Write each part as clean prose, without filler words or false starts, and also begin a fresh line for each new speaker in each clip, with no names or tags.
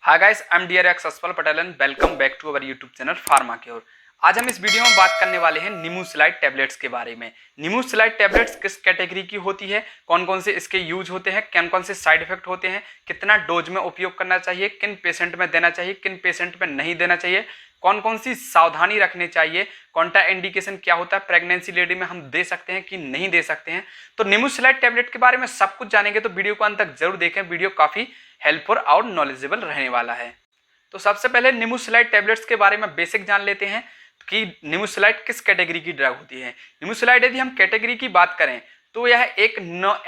Hi guys, I am dear ex Asfal Patel and welcome back to our YouTube channel Pharma Cure. आज हम इस video में बात करने वाले हैं निमूसलाइड टैबलेट्स के बारे में। निमूसलाइड टैबलेट्स किस कैटेगरी की होती है, कौन कौन से इसके यूज होते हैं, कौन कौन से साइड इफेक्ट होते हैं, कितना डोज में उपयोग करना चाहिए, किन पेशेंट में देना चाहिए, किन पेशेंट में नहीं देना चाहिए, कौन कौन सी सावधानी रखनी चाहिए, कॉन्ट्रा इंडिकेशन क्या होता है, प्रेगनेंसी लेडी में हम दे सकते हैं कि नहीं दे सकते हैं। तो निमूसलाइड टैबलेट के बारे में सब कुछ जानेंगे, तो वीडियो को अंत तक जरूर देखें। वीडियो काफी हेल्पफुल और नॉलेजेबल रहने वाला है। तो सबसे पहले निमूसलाइड टैबलेट्स के बारे में बेसिक जान लेते हैं कि निमूसलाइड किस कैटेगरी की ड्रग होती है। निमूसलाइड यदि हम कैटेगरी की बात करें तो यह एक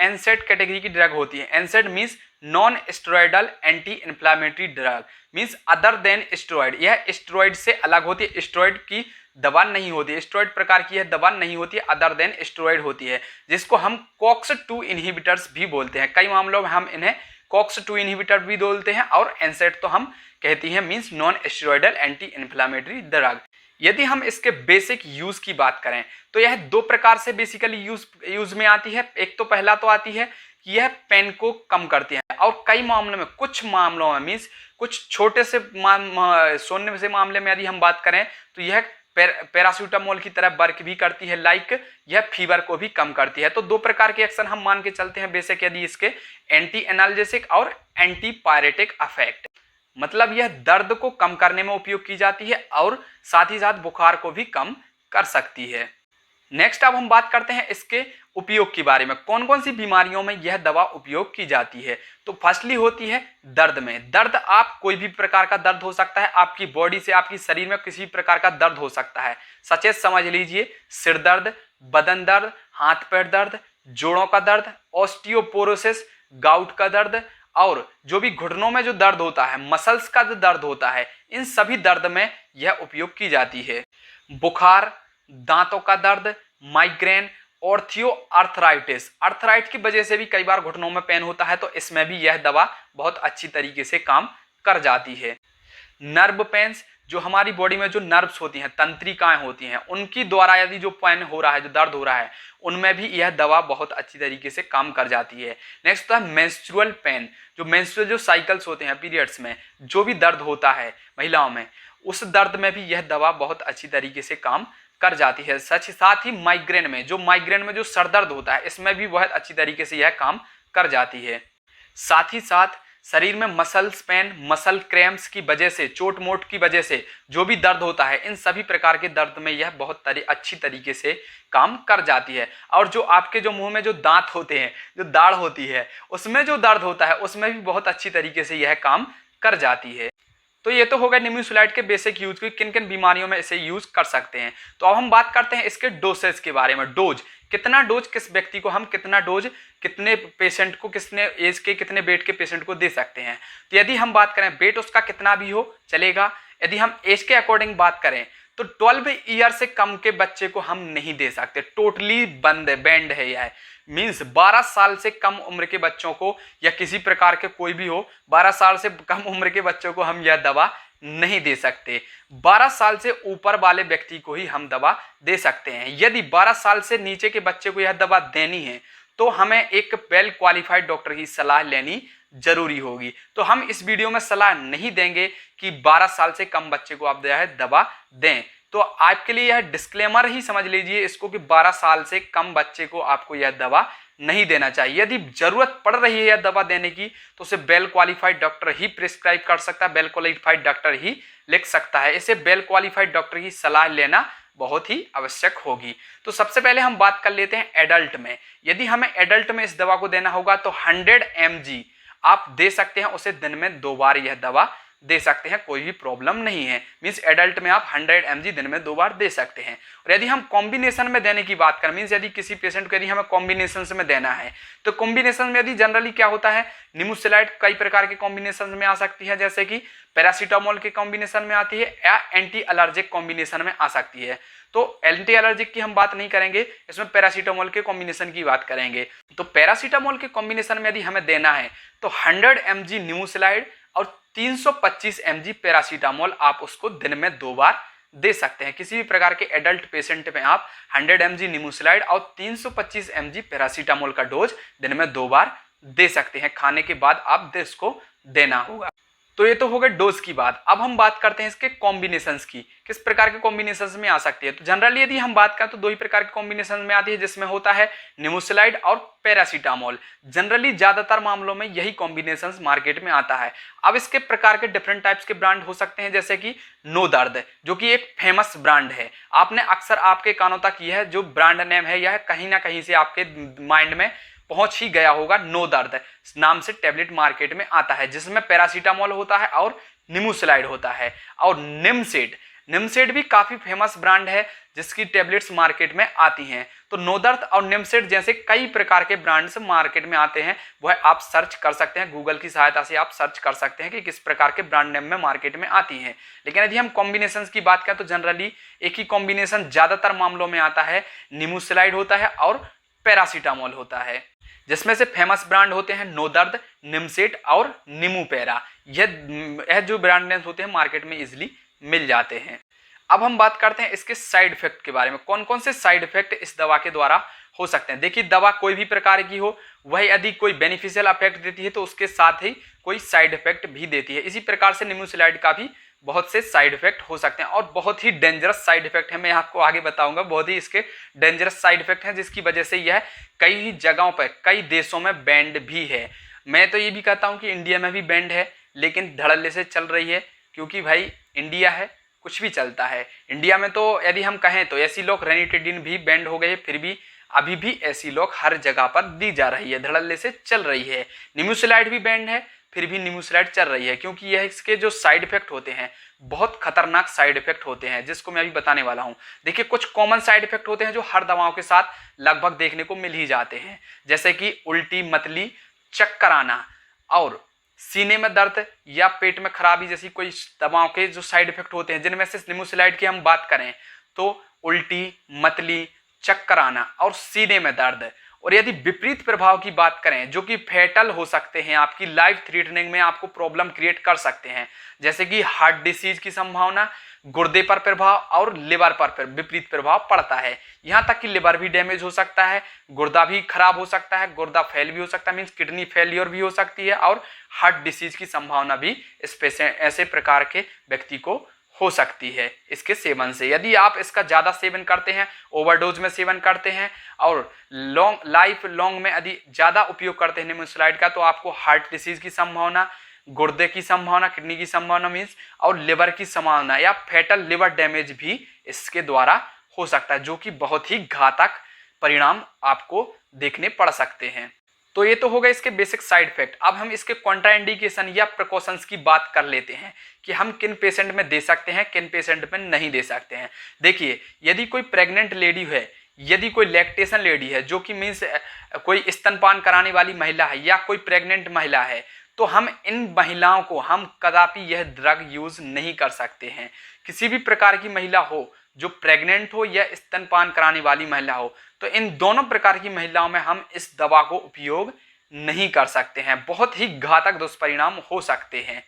एनसेड कैटेगरी की ड्रग होती है। एनसेड means non steroidal anti inflammatory drug, means other than steroid. यह स्टेरॉयड से अलग होती है, स्टेरॉयड की दवा नहीं होती है, स्टेरॉयड प्रकार की यह दवा नहीं होती है, अदर देन स्टेरॉयड होती है, जिसको हम कॉक्स-2 इनहिबिटर्स भी बोलते हैं। कई मामलों में हम इन्हें कॉक्स-2 इनहिबिटर भी बोलते हैं और एनसेड तो हम कहती है means non steroidal anti inflammatory drug. यदि हम इसके बेसिक यूज की बात करें तो यह दो प्रकार से बेसिकली यूज में आती है। एक तो पहला तो आती है कि यह पेन को कम करती है, और कई मामलों में, कुछ मामलों में मींस कुछ छोटे से सोने से मामले में यदि हम बात करें तो यह पैरासीटामोल की तरह वर्क भी करती है, लाइक यह फीवर को भी कम करती है। तो दो प्रकार के एक्शन हम मान के चलते हैं बेसिक यदि इसके, एंटी एनाल्जेसिक और एंटी पायरेटिक इफेक्ट। मतलब यह दर्द को कम करने में उपयोग की जाती है और साथ ही साथ बुखार को भी कम कर सकती है। नेक्स्ट अब हम बात करते हैं इसके उपयोग के बारे में, कौन कौन सी बीमारियों में यह दवा उपयोग की जाती है। तो फर्स्टली होती है दर्द में। दर्द, आप कोई भी प्रकार का दर्द हो सकता है, आपकी बॉडी से, आपकी शरीर में किसी भी प्रकार का दर्द हो सकता है, सचेत समझ लीजिए सिर दर्द, बदन दर्द, हाथ पैर दर्द, जोड़ों का दर्द, ऑस्टियोपोरोसिस, गाउट का दर्द, और जो भी घुटनों में जो दर्द होता है, मसल्स का जो दर्द होता है, इन सभी दर्द में यह उपयोग की जाती है। बुखार, दांतों का दर्द, माइग्रेन, ऑर्थियो आर्थराइटिस, आर्थराइट की वजह से भी कई बार घुटनों में पेन होता है, तो इसमें भी यह दवा बहुत अच्छी तरीके से काम कर जाती है। नर्व पेन्स, जो हमारी बॉडी में जो नर्व्स होती हैं, तंत्रिकाएं होती हैं, उनकी द्वारा यदि जो पेन हो रहा है, जो दर्द हो रहा है, उनमें भी यह दवा बहुत अच्छी तरीके से काम कर जाती है। नेक्स्ट है मेंस्ट्रुअल पेन, जो मेंस्ट्रुअल जो साइकिल्स होते हैं, पीरियड्स में जो भी दर्द होता है महिलाओं में, उस दर्द में भी यह दवा बहुत अच्छी तरीके से काम कर जाती है। साथ ही माइग्रेन में जो सर दर्द होता है, इसमें भी बहुत अच्छी तरीके से यह काम कर जाती है। साथ ही साथ शरीर में मसल्स पेन, मसल क्रैम्प्स की वजह से, चोट मोट की वजह से जो भी दर्द होता है, इन सभी प्रकार के दर्द में यह बहुत अच्छी तरीके से काम कर जाती है। और जो आपके जो मुंह में जो दांत होते हैं, जो दाढ़ होती है, उसमें जो दर्द होता है, उसमें भी बहुत अच्छी तरीके से यह काम कर जाती है। तो ये तो हो गया निमूसलाइड के बेसिक यूज की, किन किन बीमारियों में इसे यूज कर सकते हैं। तो अब हम बात करते हैं इसके डोसेज के बारे में। डोज, कितना डोज किस व्यक्ति को हम, कितना डोज कितने पेशेंट को, कितने एज के, कितने वेट के पेशेंट को दे सकते हैं। तो यदि हम बात करें, वेट उसका कितना भी हो चलेगा। यदि हम एज के अकॉर्डिंग बात करें तो 12 ईयर से कम के बच्चे को हम नहीं दे सकते, टोटली बैंड है यह। मींस 12 साल से कम उम्र के बच्चों को, या किसी प्रकार के कोई भी हो, 12 साल से कम उम्र के बच्चों को हम यह दवा नहीं दे सकते। 12 साल से ऊपर वाले व्यक्ति को ही हम दवा दे सकते हैं। यदि 12 साल से नीचे के बच्चे को यह दवा देनी है तो हमें एक वेल क्वालिफाइड डॉक्टर की सलाह लेनी जरूरी होगी। तो हम इस वीडियो में सलाह नहीं देंगे कि 12 साल से कम बच्चे को आप दवा दें। तो आपके लिए यह डिस्क्लेमर ही समझ लीजिए इसको कि 12 साल से कम बच्चे को आपको यह दवा नहीं देना चाहिए। यदि जरूरत पड़ रही है यह दवा देने की तो उसे वेल क्वालिफाइड डॉक्टर ही प्रिस्क्राइब कर सकता है, वेल क्वालिफाइड डॉक्टर ही लिख सकता है। इसे वेल क्वालिफाइड डॉक्टर की सलाह लेना बहुत ही आवश्यक होगी। तो सबसे पहले हम बात कर लेते हैं एडल्ट में। यदि हमें एडल्ट में इस दवा को देना होगा तो 100 mg आप दे सकते हैं, उसे दिन में 2 बार यह दवा दे सकते हैं, कोई भी प्रॉब्लम नहीं है। मींस एडल्ट में आप 100 mg दिन में 2 बार दे सकते हैं। और यदि हम कॉम्बिनेशन में देने की बात करें, मींस यदि किसी पेशेंट को यदि हमें कॉम्बिनेशन में देना है, तो कॉम्बिनेशन में यदि जनरली क्या होता है, निमूसलाइड कई प्रकार के कॉम्बिनेशन में आ सकती है, जैसे कि पैरासीटामोल के कॉम्बिनेशन में आती है या एंटी एलर्जिक कॉम्बिनेशन में आ सकती है। तो एंटी एलर्जिक की हम बात नहीं करेंगे, इसमें पैरासीटामोल के कॉम्बिनेशन की बात करेंगे। तो पैरासीटामोल के कॉम्बिनेशन में यदि हमें देना है तो 100 mg निमूसलाइड और 325 mg पैरासीटामोल आप उसको दिन में 2 बार दे सकते हैं। किसी भी प्रकार के एडल्ट पेशेंट में आप 100 mg निमूसलाइड और 325 mg पैरासीटामोल का डोज दिन में 2 बार दे सकते हैं। खाने के बाद आप इसको देना होगा। तो ये तो हो गए डोज की बात। अब हम बात करते हैं इसके कॉम्बिनेशंस की, किस प्रकार के कॉम्बिनेशंस में आ सकती है। तो जनरली यदि हम बात करें तो दो ही प्रकार के कॉम्बिनेशन में आती है, जिसमें होता है निमोसिलाइड और पैरासीटामोल। जनरली ज्यादातर मामलों में यही कॉम्बिनेशंस मार्केट में आता है। अब इसके प्रकार के डिफरेंट टाइप्स के ब्रांड हो सकते हैं, जैसे कि नो दर्द, जो कि एक फेमस ब्रांड है। आपने अक्सर आपके कानों तक यह जो ब्रांड नेम है यह कहीं ना कहीं से आपके माइंड में पहुंच ही गया होगा। नो दर्द नाम से टेबलेट मार्केट में आता है, जिसमें पैरासीटामोल होता है और निमोसिलाइड होता है। और निमसेड भी काफी फेमस ब्रांड है, जिसकी टेबलेट्स मार्केट में आती हैं। तो नो दर्द और निमसेड जैसे कई प्रकार के ब्रांड्स मार्केट में आते हैं, वह आप सर्च कर सकते हैं, गूगल की सहायता से आप सर्च कर सकते हैं कि किस प्रकार के ब्रांड नेम में मार्केट में आती हैं। लेकिन यदि हम कॉम्बिनेशन की बात करें तो जनरली एक ही कॉम्बिनेशन ज्यादातर मामलों में आता है, निमोसिलाइड होता है और पैरासीटामोल होता है, जिसमें से फेमस ब्रांड होते हैं नो दर्द, निमसेड और निमूपेरा। यह जो ब्रांड नेम्स होते हैं मार्केट में इजिली मिल जाते हैं। अब हम बात करते हैं इसके साइड इफेक्ट के बारे में, कौन कौन से साइड इफेक्ट इस दवा के द्वारा हो सकते हैं। देखिए, दवा कोई भी प्रकार की हो, वह यदि कोई बेनिफिशियल इफेक्ट देती है तो उसके साथ ही कोई साइड इफेक्ट भी देती है। इसी प्रकार से निमोसिलाइड का भी बहुत से साइड इफेक्ट हो सकते हैं, और बहुत ही डेंजरस साइड इफेक्ट है। मैं आपको आगे बताऊंगा, बहुत ही इसके डेंजरस साइड इफेक्ट हैं, जिसकी वजह से यह कई जगहों पर, कई देशों में बैंड भी है। मैं तो ये भी कहता हूं कि इंडिया में भी बैंड है, लेकिन धड़ल्ले से चल रही है, क्योंकि भाई इंडिया है, कुछ भी चलता है। इंडिया में तो यदि हम कहें तो ऐसी लोग रेनिटेडिन भी बैंड हो गए, फिर भी अभी भी ऐसी लोग हर जगह पर दी जा रही है, धड़ल्ले से चल रही है। निमोसिलाइड भी बैंड है, फिर भी निमोसिलाइड चल रही है, क्योंकि यह इसके जो साइड इफेक्ट होते हैं बहुत खतरनाक साइड इफेक्ट होते हैं, जिसको मैं अभी बताने वाला हूं। देखिए, कुछ कॉमन साइड इफेक्ट होते हैं जो हर दवाओं के साथ लगभग देखने को मिल ही जाते हैं, जैसे कि उल्टी, मतली, चक्कर आना और सीने में दर्द या पेट में खराबी जैसी कोई दवाओं के जो साइड इफेक्ट होते हैं। जिनमें से निमोसिलाइड की हम बात करें तो उल्टी, मतली, चक्कर आना और सीने में दर्द। और यदि विपरीत प्रभाव की बात करें, जो कि फेटल हो सकते हैं, आपकी लाइफ थ्रेटनिंग में आपको प्रॉब्लम क्रिएट कर सकते हैं, जैसे कि हार्ट डिसीज की संभावना, गुर्दे पर प्रभाव और लिवर पर विपरीत प्रभाव पड़ता है। यहाँ तक कि लिवर भी डैमेज हो सकता है, गुर्दा भी खराब हो सकता है, गुर्दा फेल भी हो सकता है, मीन्स किडनी फेलियर भी हो सकती है, और हार्ट डिसीज की संभावना भी ऐसे प्रकार के व्यक्ति को हो सकती है इसके सेवन से। यदि आप इसका ज़्यादा सेवन करते हैं, ओवरडोज में सेवन करते हैं और लाइफ लॉन्ग में यदि ज़्यादा उपयोग करते हैं निमोसिलाइड का, तो आपको हार्ट डिसीज की संभावना, गुर्दे की संभावना, किडनी की संभावना मीन्स और लिवर की संभावना या फेटल लिवर डैमेज भी इसके द्वारा हो सकता है, जो कि बहुत ही घातक परिणाम आपको देखने पड़ सकते हैं। तो ये तो हो गए इसके बेसिक साइड इफेक्ट। अब हम इसके कॉन्ट्राइंडिकेशन या प्रिकॉशंस की बात कर लेते हैं कि हम किन पेशेंट में दे सकते हैं, किन पेशेंट में नहीं दे सकते हैं। देखिए, यदि कोई प्रेग्नेंट लेडी है, यदि कोई लैक्टेशन लेडी है, जो कि मीन्स कोई स्तनपान कराने वाली महिला है या कोई प्रेग्नेंट महिला है, तो हम इन महिलाओं को हम कदापि यह ड्रग यूज नहीं कर सकते हैं। किसी भी प्रकार की महिला हो, जो प्रेग्नेंट हो या स्तनपान कराने वाली महिला हो, तो इन दोनों प्रकार की महिलाओं में हम इस दवा को उपयोग नहीं कर सकते हैं, बहुत ही घातक दुष्परिणाम हो सकते हैं।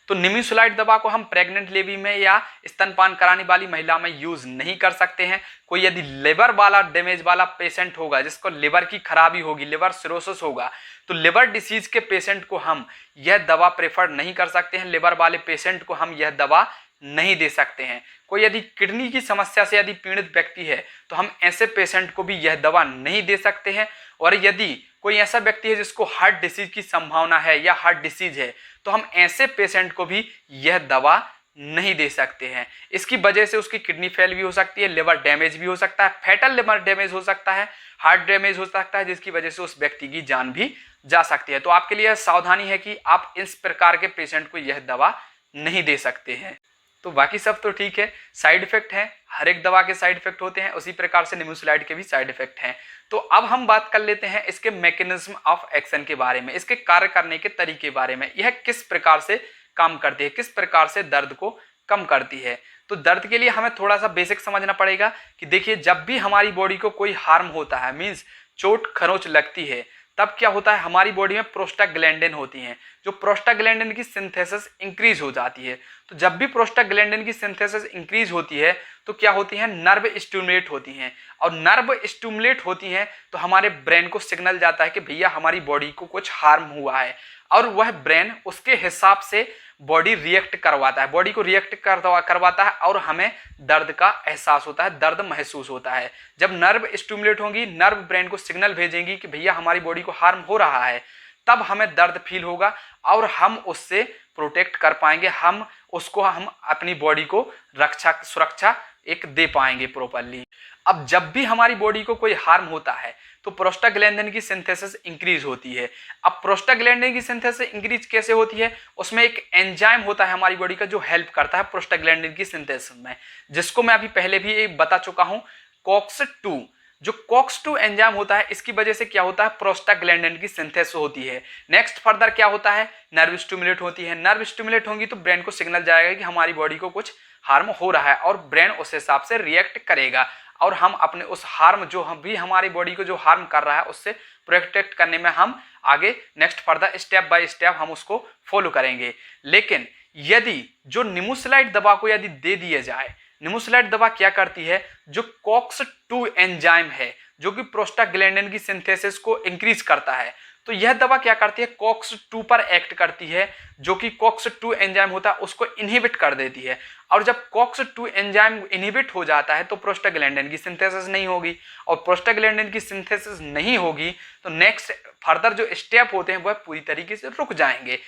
तो निमोसिलाइड दवा को हम प्रेग्नेंट लेडी में या स्तनपान कराने वाली महिला में यूज नहीं कर सकते हैं। कोई यदि लिवर वाला डैमेज वाला पेशेंट होगा, जिसको लिवर की खराबी होगी, लिवर सिरोसिस होगा, तो लिवर डिसीज के पेशेंट को हम यह दवा प्रेफर नहीं कर सकते हैं। लिवर वाले पेशेंट को हम यह दवा नहीं दे सकते हैं। कोई यदि किडनी की समस्या से यदि पीड़ित व्यक्ति है, तो हम ऐसे पेशेंट को भी यह दवा नहीं दे सकते हैं। और यदि कोई ऐसा व्यक्ति है जिसको हार्ट डिसीज की संभावना है या हार्ट डिसीज है, तो हम ऐसे पेशेंट को भी यह दवा नहीं दे सकते हैं। इसकी वजह से उसकी किडनी फेल भी हो सकती है, लिवर डैमेज भी हो सकता है, फेटल लिवर डैमेज हो सकता है, हार्ट डैमेज हो सकता है, जिसकी वजह से उस व्यक्ति की जान भी जा सकती है। तो आपके लिए सावधानी है कि आप इस प्रकार के पेशेंट को यह दवा नहीं दे सकते हैं। तो बाकी सब तो ठीक है, साइड इफेक्ट हैं, हर एक दवा के साइड इफेक्ट होते हैं, उसी प्रकार से निमोसिलाइड के भी साइड इफेक्ट हैं। तो अब हम बात कर लेते हैं इसके मैकेनिज्म ऑफ एक्शन के बारे में, इसके कार्य करने के तरीके बारे में, यह किस प्रकार से काम करती है, किस प्रकार से दर्द को कम करती है। तो दर्द के लिए हमें थोड़ा सा बेसिक समझना पड़ेगा कि देखिए, जब भी हमारी बॉडी को कोई हार्म होता है, मीन्स चोट खरोंच लगती है, तब क्या होता है, हमारी बॉडी में प्रोस्टाग्लैंडिन होती हैं, जो प्रोस्टाग्लैंडिन की सिंथेसिस इंक्रीज हो जाती है। तो जब भी प्रोस्टाग्लैंडिन की सिंथेसिस इंक्रीज होती है, तो क्या होती है, नर्व स्टिमुलेट होती हैं, और नर्व स्टिमुलेट होती हैं तो हमारे ब्रेन को सिग्नल जाता है कि भैया हमारी बॉडी को कुछ हार्म हुआ है, और वह ब्रेन उसके हिसाब से बॉडी रिएक्ट करवाता है, बॉडी को रिएक्ट करवाता है और हमें दर्द का एहसास होता है, दर्द महसूस होता है। जब नर्व स्टिमुलेट होंगी, नर्व ब्रेन को सिग्नल भेजेंगी कि भैया हमारी बॉडी को हार्म हो रहा है, तब हमें दर्द फील होगा और हम उससे प्रोटेक्ट कर पाएंगे, हम अपनी बॉडी को सुरक्षा एक दे पाएंगे प्रॉपर्ली। अब जब भी हमारी बॉडी को कोई हार्म होता है तो प्रोस्टाग्लैंडिन की सिंथेसिस इंक्रीज होती है। अब प्रोस्टाग्लैंडिन की सिंथेसिस इंक्रीज कैसे होती है? उसमें एक एंजाइम होता है हमारी बॉडी का जो हेल्प करता है प्रोस्टाग्लैंडिन की सिंथेसिस में, जिसको मैं अभी पहले भी बता चुका हूं, COX-2। जो COX-2 एंजाइम होता है, इसकी वजह से क्या होता है, प्रोस्टाग्लैंडिन की सिंथेसिस होती है। नेक्स्ट फर्दर क्या होता है, नर्व स्टिमुलेट होती है। नर्व स्टिमुलेट होंगी तो ब्रेन को सिग्नल जाएगा कि हमारी बॉडी को कुछ हार्म हो रहा है और ब्रेन उस हिसाब से रिएक्ट करेगा और हम अपने उस हार्म जो हम भी हमारी बॉडी को जो हार्म कर रहा है उससे प्रोटेक्ट करने में हम आगे next further step by step हम उसको फॉलो करेंगे। लेकिन यदि जो निमुसलाइड दवा को यदि दे दिया जाए, निमुसलाइड दवा क्या करती है, जो COX-2 एंजाइम है जो कि प्रोस्टाग्लैंडिन की सिंथेसिस को इंक्रीज करता है, तो यह दवा क्या करती है, COX-2 पर एक्ट करती है, जो कि COX-2 एंजाइम होता है उसको इनहिबिट कर देती है। और जब COX-2 एंजाइम इनहिबिट हो जाता है तो प्रोस्टाग्लैंडिन की सिंथेसिस नहीं होगी, और प्रोस्टाग्लैंडिन की सिंथेसिस नहीं होगी तो नेक्स्ट फर्दर जो स्टेप होते हैं वह पूरी तरीके से रुक जाएंगे।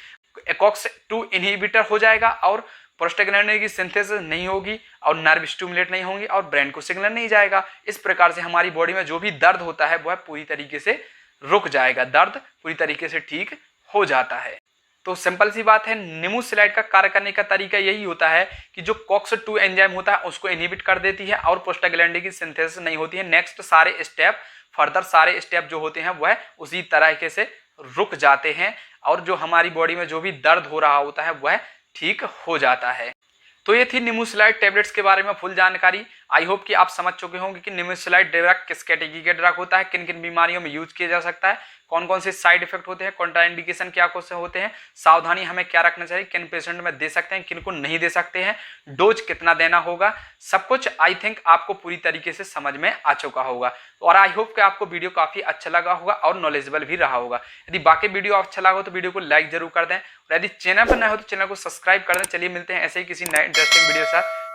COX-2 इनहिबिटर हो जाएगा और प्रोस्टाग्लैंडिन की सिंथेसिस नहीं होगी और नर्व स्टिमुलेट नहीं होंगी और ब्रेन को सिग्नल नहीं जाएगा। इस प्रकार से हमारी बॉडी में जो भी दर्द होता है वह पूरी तरीके से रुक जाएगा, दर्द पूरी तरीके से ठीक हो जाता है। तो सिंपल सी बात है, निमुसलाइड का कार्य करने का तरीका यही होता है कि जो COX-2 एंजाइम होता है उसको इनहिबिट कर देती है और प्रोस्टाग्लैंडिन की सिंथेसिस नहीं होती है। नेक्स्ट सारे स्टेप जो होते हैं वह उसी तरीके से रुक जाते हैं और जो हमारी बॉडी में जो भी दर्द हो रहा होता है वह ठीक हो जाता है। तो ये थी निमुसलाइड टैबलेट्स के बारे में फुल जानकारी। आई होप कि आप समझ चुके होंगे कि निमुसलाइड ड्रग किस कैटेगरी का ड्रग होता है, किन किन बीमारियों में यूज किया जा सकता है, कौन कौन से साइड इफेक्ट होते हैं, कॉन्ट्राइंडिकेशन क्या कौन से होते हैं, सावधानी हमें क्या रखना चाहिए, किन पेशेंट में दे सकते हैं, किन को नहीं दे सकते हैं, डोज कितना देना होगा, सब कुछ आई थिंक आपको पूरी तरीके से समझ में आ चुका होगा। और आई होप कि आपको वीडियो काफी अच्छा लगा होगा और नॉलेजेबल भी रहा होगा। यदि बाकी वीडियो अच्छा लगा हो तो वीडियो को लाइक जरूर कर दें और यदि चैनल पर नए हो तो चैनल को सब्सक्राइब कर दें। चलिए मिलते हैं ऐसे ही किसी नए इंटरेस्टिंग वीडियो के साथ।